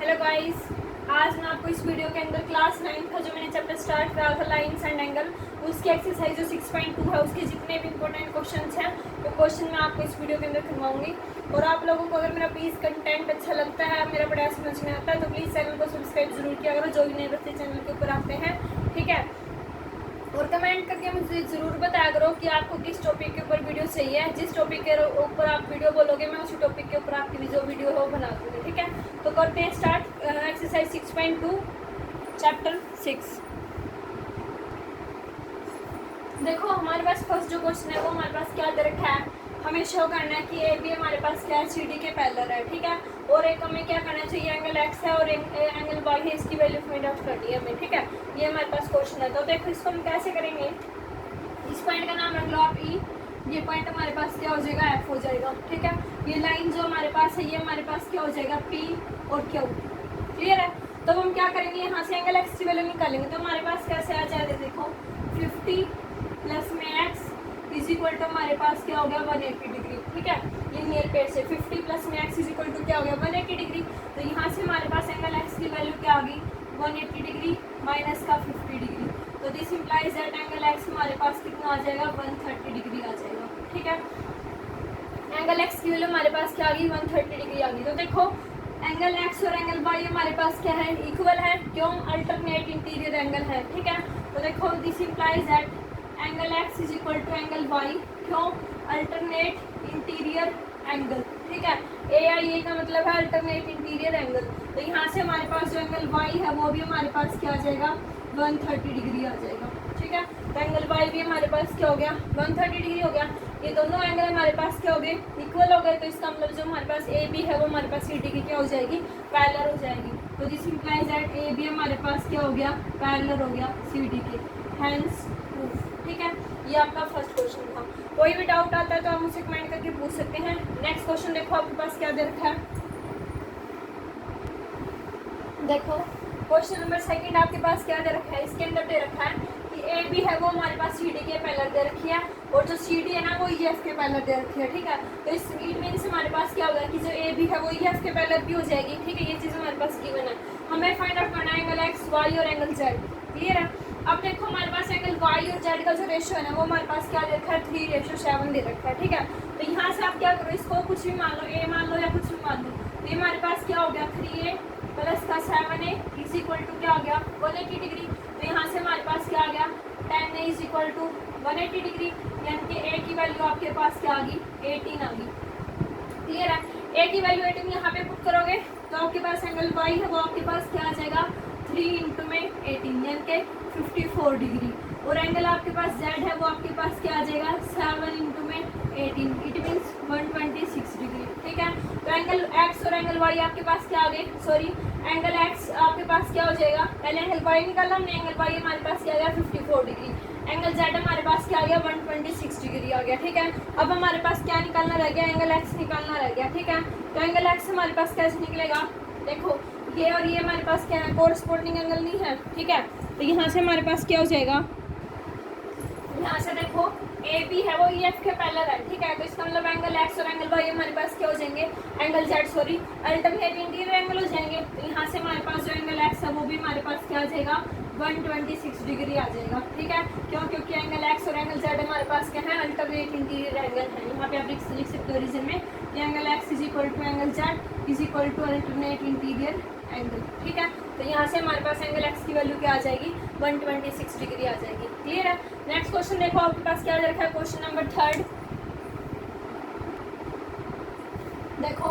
Hello guys, आज मैं आपको इस वीडियो के अंदर क्लास 9 का जो मैंने चैप्टर स्टार्ट करा था लाइंस एंड एंगल, उसकी एक्सरसाइज जो 6.2 है उसके जितने भी इंपॉर्टेंट क्वेश्चंस हैं वो क्वेश्चन मैं आपको इस वीडियो के अंदर करवाऊंगी। और आप लोगों को अगर मेरा प्लीज़ कंटेंट अच्छा लगता है, मेरा पढ़ाई समझ में आता है तो प्लीज़ चैनल को सब्सक्राइब जरूर किया करो जो भी नए बच्चे चैनल के ऊपर आते हैं, ठीक है। और कमेंट करके मुझे ज़रूर बताया करो कि आपको किस टॉपिक के ऊपर वीडियो चाहिए। जिस टॉपिक के ऊपर आप वीडियो बोलोगे मैं उसी टॉपिक के ऊपर आपकी जो वीडियो है वो बना दूँगी, ठीक है। तो करते हैं स्टार्ट एक्सरसाइज 6.2 चैप्टर 6। देखो हमारे पास फर्स्ट जो क्वेश्चन है वो हमारे पास क्या दे रखा है, हमें शो करना है कि ए बी हमारे पास क्या है, सी डी के पैरेलल है, ठीक है। और एक हमें क्या करना चाहिए, एंगल एक्स है और एंगल वाई है, इसकी वैल्यू फाइंड आउट करनी है हमें, ठीक है। ये हमारे पास क्वेश्चन है। तो देखो इसको हम कैसे करेंगे, इस पॉइंट का नाम रख लो आप ई, ये पॉइंट हमारे पास क्या हो जाएगा, एफ हो जाएगा, ठीक है। ये लाइन जो हमारे पास है ये हमारे पास क्या हो जाएगा, पी और क्यू, क्लियर है। तो हम क्या करेंगे, यहाँ से एंगल एक्स की वैल्यू निकालेंगे तो हमारे पास कैसे आ जाएगा, देखो 50 प्लस में एक्स इज इक्वल टू हमारे पास क्या हो गया 180 डिग्री, ठीक है। लीनियर पेयर से 50 प्लस में एक्स इज इक्वल टू क्या हो गया 180 डिग्री। तो यहाँ से हमारे पास एंगल एक्स की वैल्यू क्या आ गई 180 डिग्री माइनस का 50 डिग्री। तो this implies that angle x हमारे पास कितना आ जाएगा 130 डिग्री आ जाएगा, ठीक है। एंगल एक्स की वैल्यू हमारे पास क्या आ गई 130 डिग्री आ गई। तो देखो एंगल एक्स और एंगल वाई हमारे पास क्या है, इक्वल है, क्यों, अल्टरनेट इंटीरियर एंगल है, ठीक है। तो देखो this implies that angle X is equal to angle Y, क्यों, अल्टरनेट इंटीरियर एंगल, ठीक है। ए आई ए का मतलब है अल्टरनेट इंटीरियर एंगल। तो यहाँ से हमारे पास जो एंगल वाई है वो भी हमारे पास क्या आ जाएगा 130 डिग्री आ जाएगा, ठीक है। तो एंगल वाई भी हमारे पास क्या हो गया 130 डिग्री हो गया। ये दोनों एंगल हमारे पास क्या हो गए, इक्वल हो गए। तो इसका मतलब जो हमारे पास ए बी है वो हमारे पास सी डी की क्या हो जाएगी, पैरेलल हो जाएगी। तो this implies that A B हमारे पास क्या हो गया, पैरेलल हो गया सी डी के, हैंस प्रूफ, ठीक है। ये आपका फर्स्ट क्वेश्चन था। कोई भी डाउट आता है तो आप मुझसे कमेंट करके पूछ सकते हैं। नेक्स्ट क्वेश्चन देखो आपके पास क्या दे रखा है, देखो क्वेश्चन नंबर सेकंड आपके पास क्या दे रखा है, इसके अंदर दे रखा है कि ए बी है वो हमारे पास सी डी के पैरेलल दे रखी है और जो सी डी है ना वो ई एफ के पैरेलल दे रखी है, ठीक है। तो इस इट मीन्स हमारे पास क्या होगा कि जो ए बी है वो ई एफ के पैरेलल भी हो जाएगी, ठीक है। ये चीज़ हमारे पास गिवन है। हमें फाइंड आउट करना है एंगल एक्स वाई और एंगल जेड, क्लियर है। अब देखो हमारे पास एंगल वाई और जेड का जो रेशियो है ना वो हमारे पास क्या दे रखा है 3:7 दे रखा है, ठीक है। तो यहाँ से आप क्या करो, इसको कुछ भी मान लो, ए मान लो या कुछ भी मान लो। तो ये हमारे पास क्या हो गया 3a प्लस का 7a इज इक्वल टू क्या हो गया 180 डिग्री। तो यहाँ से हमारे पास क्या आ गया 10a is equal to 180 degree, यानी कि a की वैल्यू आपके पास क्या आ गई 18 आ गई, क्लियर है। a की वैल्यू 18 यहाँ पे पुट करोगे तो आपके पास एंगल y है वो आपके पास क्या आ जाएगा 3 इंटू में 18 यानी कि 54 डिग्री। और एंगल आपके पास z है वो आपके पास क्या आ जाएगा 7 इंटू में 18, इट मीन्स 126 डिग्री, ठीक है। तो एंगल x और एंगल y आपके पास क्या आ गए, सॉरी एंगल x आपके पास क्या हो जाएगा, पहले एंगल y निकाला हमने, एंगल y हमारे पास क्या आ गया 54 डिग्री, एंगल z हमारे पास क्या आ गया 126 डिग्री आ गया, ठीक है। अब हमारे पास क्या निकालना रह गया, एंगल x निकालना रह गया, ठीक है। तो एंगल x हमारे पास कैसे निकलेगा, देखो ये और ये हमारे पास क्या है कोरस्पोंडिंग एंगल नहीं है, ठीक है। तो यहाँ से हमारे पास क्या हो जाएगा, यहाँ से देखो ए बी है वो ई एफ के पैरेलल है, ठीक है। तो इसका मतलब एंगल एक्स और एंगल वाई हमारे पास क्या हो जाएंगे, angle Z sorry alternate interior angle हो जाएंगे। तो यहाँ से हमारे पास जो एंगल एक्स है वो भी हमारे पास क्या आ जाएगा 126 डिग्री आ जाएगा, ठीक है। क्यों, क्योंकि एंगल एक्स और एंगल जेड हमारे पास क्या है अल्टरनेट इंटीरियर एंगल है। यहाँ पे आप लिख सकते हो रीजन में angle X is equal to angle Z is equal to alternate interior angle, ठीक है। तो यहाँ से हमारे पास एंगल एक्स की वैल्यू क्या आ जाएगी 126 डिग्री आ जाएगी, क्लियर है। नेक्स्ट क्वेश्चन देखो आपके पास क्या दे रखा है, क्वेश्चन नंबर थर्ड। देखो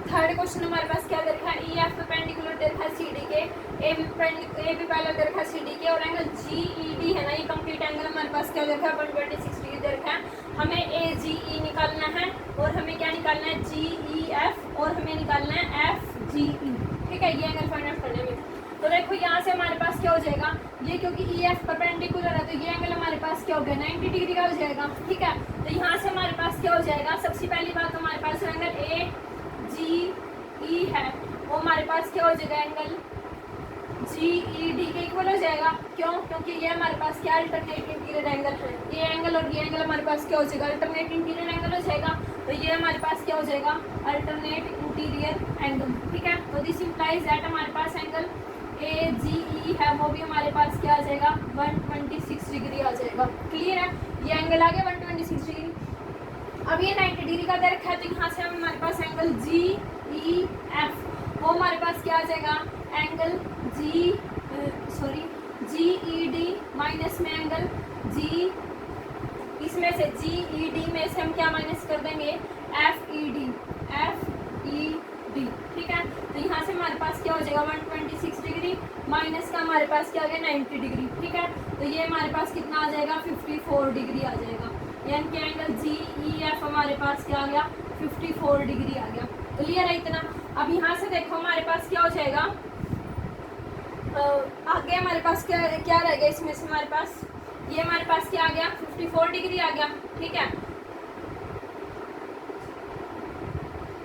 थर्ड क्वेश्चन हमारे पास क्या दे रखा है, ई एफ परपेंडिकुलर दे रखा है सी डी के, ए बी पैरेलल दे रखा है सी डी के, और एंगल जी ई डी है ना ये कंप्लीट एंगल हमारे पास क्या दे रखा है 126 डिग्री दे रखा है। हमें ए जी ई निकालना है और हमें क्या निकालना है जी ई एफ और हमें निकालना है एफ जी ई, ठीक है। ये एंगल फाइंड आउट करने में तो देखो यहाँ से हमारे पास क्या हो जाएगा, ये क्योंकि ई एफ परपेंडिकुलर है तो ये एंगल हमारे पास क्या हो गया 90 डिग्री का हो जाएगा, ठीक है। तो यहाँ से हमारे पास क्या हो जाएगा, सबसे पहली बात हमारे पास एंगल ए जी ई है वो हमारे पास क्या हो जाएगा एंगल जी ई डी के इक्वल हो जाएगा, क्यों, क्योंकि ये हमारे पास क्या अल्टरनेट इंटीरियर एंगल है, ये एंगल और ये एंगल हमारे पास क्या हो जाएगा अल्टरनेट इंटीरियर एंगल हो जाएगा। तो ये हमारे पास क्या हो जाएगा अल्टरनेट इंटीरियर एंगल, ठीक है। तो दिस इम्प्लाइज दैट हमारे पास एंगल ए जी ई है वो भी हमारे पास क्या आ जाएगा 126 डिग्री आ जाएगा। क्लियर है, ये एंगल आ गया 126 डिग्री। अब ये 90 डिग्री का दे रखा है तो यहाँ से हमारे पास एंगल जी ई एफ वो हमारे पास क्या आ जाएगा angle G E D minus में एंगल जी, इसमें से जी ई डी में से हम क्या माइनस कर देंगे एफ ई डी, ठीक है। तो यहाँ से हमारे पास क्या हो जाएगा 126 डिग्री माइनस का हमारे पास क्या आ गया 90 डिग्री, ठीक है। तो ये हमारे पास कितना आ जाएगा 54 डिग्री आ जाएगा, यानी कि एंगल जी ई एफ हमारे पास क्या आ गया 54 डिग्री आ गया। क्लियर है इतना। अब यहाँ से देखो हमारे पास क्या हो जाएगा, आगे हमारे पास क्या क्या रह गया, इसमें से हमारे पास ये हमारे पास क्या आ गया 54 डिग्री आ गया, ठीक है।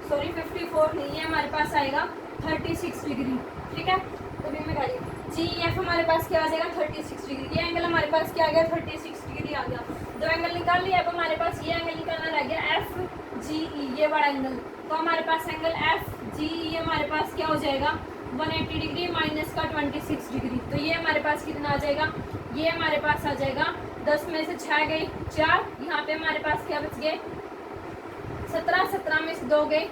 सॉरी 54 नहीं है, हमारे पास आएगा 36 डिग्री, ठीक है। तो भी मैं गाड़ी जी एफ हमारे पास क्या आ जाएगा 36 डिग्री, ये एंगल हमारे पास क्या आ गया 36 डिग्री आ गया। दो एंगल निकाल लिया, अब हमारे पास ये एंगल निकालना रह गया एफ जी ई, ये बड़ा एंगल। तो हमारे पास एंगल एफ जी ई हमारे पास क्या हो जाएगा 180 डिग्री माइनस का 26 डिग्री। तो ये हमारे पास कितना आ जाएगा, ये हमारे पास आ जाएगा 10 में से 6 गए 4, यहाँ पे हमारे पास क्या बच गए 17, 17 में से 2 गए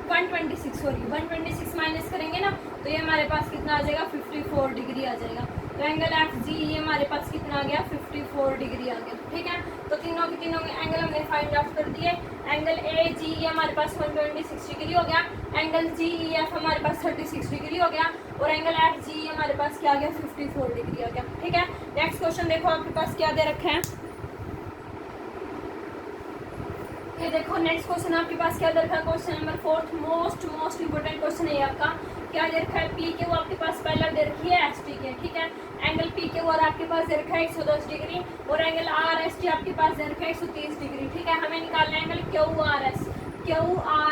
126 माइनस करेंगे ना तो ये हमारे पास कितना आ जाएगा 54 डिग्री आ जाएगा। तो एंगल एफ जी ये हमारे पास कितना आ गया 54 डिग्री आ गया, ठीक है। तो तीनों के एंगल हमने फाइंड आउट कर दिए। एंगल ए जी ये हमारे पास 126 डिग्री हो गया, एंगल जी ई एफ हमारे पास 36 डिग्री हो गया और एंगल एफ जी हमारे पास क्या आ गया 54 डिग्री आ गया, ठीक है। नेक्स्ट क्वेश्चन देखो आपके पास क्या दे रखा है, ये देखो नेक्स्ट क्वेश्चन आपके पास क्या दे रखा है, question number 4 most important question है आपका। क्या दे रखा है पी के वो आपके पास पहला दे रखी है एस टी के, ठीक है। एंगल पी के वो आपके पास दे रखा है 110 डिग्री और एंगल आर एस टी आपके पास दे रखा है 130 डिग्री, ठीक है। हमें निकालना है एंगल क्यू आर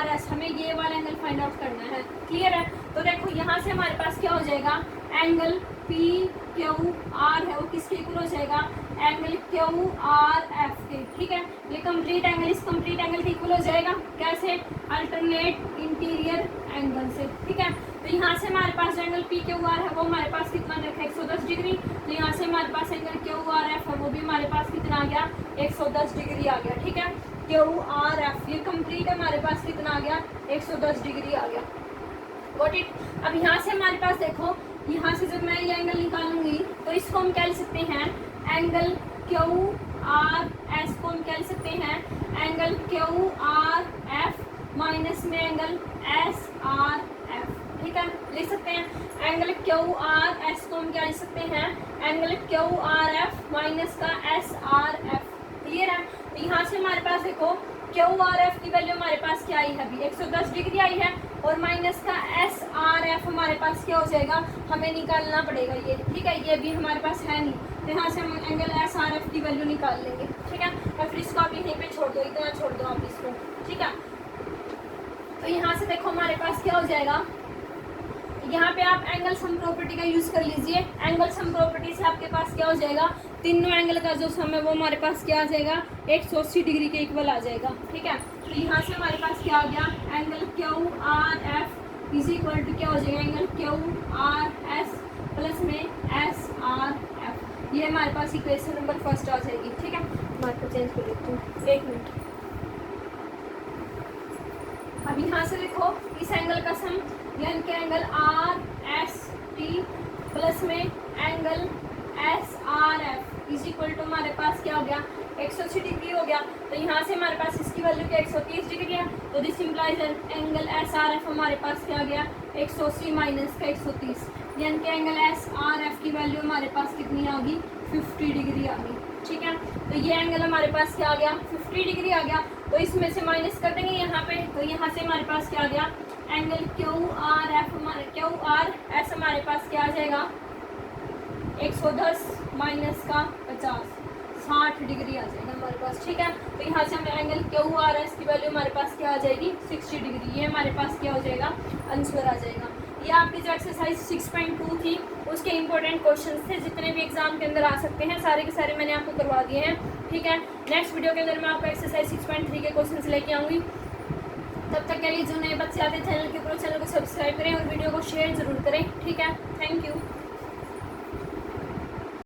एस, हमें ये वाला एंगल फाइंड आउट करना है। क्लियर है। तो देखो यहाँ से हमारे पास क्या हो जाएगा एंगल पी क्यू आर है वो किसके इक्वल हो जाएगा एंगल क्यू आर एफ के, ठीक है। ये कंप्लीट एंगल इस कंप्लीट एंगल के इक्वल हो जाएगा, कैसे अल्टरनेट इंटीरियर एंगल से, ठीक है। तो यहाँ से हमारे पास एंगल पी क्यू आर है वो हमारे पास कितना रखा है 110 डिग्री। तो यहाँ से हमारे पास एंगल क्यू आर एफ है वो भी हमारे पास कितना आ गया 110 डिग्री आ गया, ठीक है। क्यू आर एफ ये कंप्लीट हमारे पास कितना आ गया 110 डिग्री आ गया, गॉट इट। अब यहाँ से हमारे पास देखो यहाँ से जब मैं ये एंगल निकालूंगी तो इसको हम क्या लिख सकते हैं एंगल क्यू आर एस को हम क्या लिख सकते हैं angle Q R F minus में एंगल एस आर एफ, ठीक है, लिख सकते हैं। एंगल क्यू आर एस को हम क्या लिख सकते हैं angle Q R F minus का एस आर एफ, क्लियर है। तो यहाँ से हमारे पास देखो क्यू आर एफ की वैल्यू हमारे पास क्या आई है अभी 110 डिग्री आई है और माइनस का एस आर एफ हमारे पास क्या हो जाएगा हमें निकालना पड़ेगा ये, ठीक है। ये भी हमारे पास है नहीं तो यहाँ से हम एंगल एस आर एफ की वैल्यू निकाल लेंगे, ठीक है। और फिर इसको आप यहीं पे छोड़ दो, इतना छोड़ दो आप इसको, ठीक है। तो यहाँ से देखो हमारे पास क्या हो जाएगा, यहाँ पे आप एंगल सम प्रॉपर्टी का यूज़ कर लीजिए। एंगल सम प्रॉपर्टी से आपके पास क्या हो जाएगा तीनों एंगल का जो सम है वो हमारे पास क्या आ जाएगा 180 डिग्री के इक्वल आ जाएगा, ठीक है। तो यहाँ से हमारे पास क्या आ गया angle Q R F is equal to क्या हो जाएगा angle Q R S plus में एस आर एफ, ये हमारे पास इक्वेशन नंबर फर्स्ट आ जाएगी, ठीक है। मैं को चेंज कर देती हूँ 1 मिनट। अब यहाँ से देखो इस एंगल का सम यानी कि angle R S T plus में angle S R F is equal to हमारे पास क्या हो गया 180 डिग्री हो गया। तो यहाँ से हमारे पास इसकी वैल्यू क्या 130 डिग्री है तो this implies angle S R F हमारे पास क्या आ गया 180 माइनस का 130, यानी कि एंगल एस आर एफ की वैल्यू हमारे पास कितनी आ गई 50 डिग्री आ गई, ठीक है। तो ये एंगल हमारे पास क्या आ गया 50 डिग्री आ गया। तो इसमें से माइनस कर देंगे यहाँ पे, तो यहाँ से हमारे पास क्या आ गया एंगल क्यू आर एफ हमारे क्यू आर एस हमारे पास क्या आ जाएगा 110 माइनस का 50 60 डिग्री आ जाएगा हमारे पास, ठीक है। तो यहाँ से हमें एंगल क्यू आर एस की वैल्यू हमारे पास क्या आ जाएगी 60 डिग्री, ये हमारे पास क्या हो जाएगा आंसर आ जाएगा। ये आपकी जो एक्सरसाइज 6.2 थी उसके इंपॉर्टेंट क्वेश्चंस थे जितने भी एग्जाम के अंदर आ सकते हैं सारे के सारे मैंने आपको करवा दिए हैं, ठीक है। नेक्स्ट वीडियो के अंदर मैं आपको एक्सरसाइज 6.3 के क्वेश्चंस लेके आऊँगी। तब तक के लिए जो नए बच्चे आते हैं चैनल के ऊपर, चैनल को सब्सक्राइब करें और वीडियो को शेयर ज़रूर करें। ठीक है, थैंक यू।